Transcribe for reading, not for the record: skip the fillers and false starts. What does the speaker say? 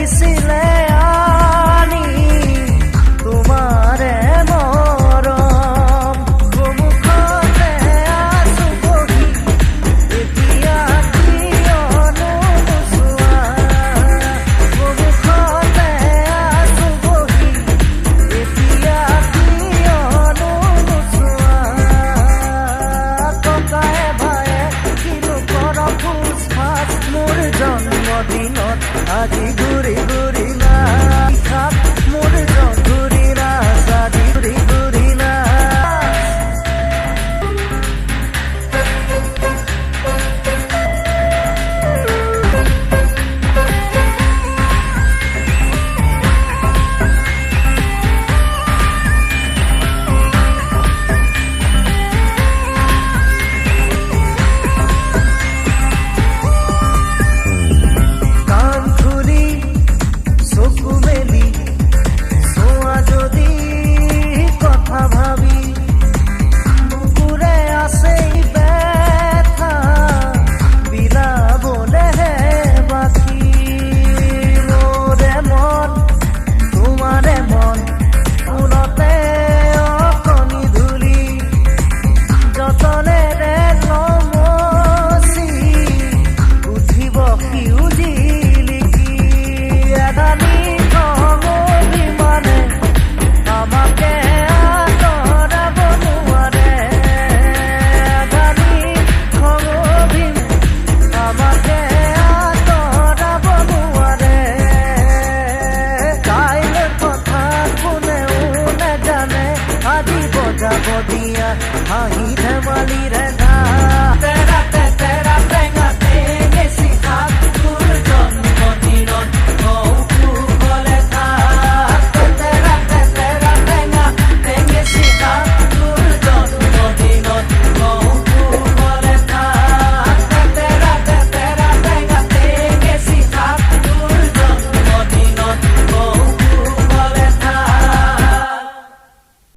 দিছিলে আনি তোমাৰে মৰম সন্মুখতে আছো বহি এতিয়া কিয়নো নোচোৱা সন্মুখতে আছো বহি এতিয়া কিয়নো নোচোৱা ককায়ে ভায়ে কিনো কৰ খোজ ফাজ মোৰ জন্মদিনত আজি ঘূৰি ঘূৰি না মোৰ ঘূৰি নাচ আজি ঘূৰি ঘূৰি নাচ কাণ খুলি চকু মেলি চোৱা যদি কথা ভাবি বুকুৰে আছে ব্যথা বিলাবলেহে বাকী মোৰে মন তোমাৰে মন ফুলতে অকণি ধূলি যতনেৰে নমচি উঠিব সেউজী লিখি এদানি খং অভিমানে আমাকে আঁতৰাব নোৱাৰে এদানি খং অভিমানে আমাকে আঁতৰাব নোৱাৰে কাইলৈ কথা কোনেও নেজানে আজি বজাব দিয়া হাঁহি ধেমালিৰে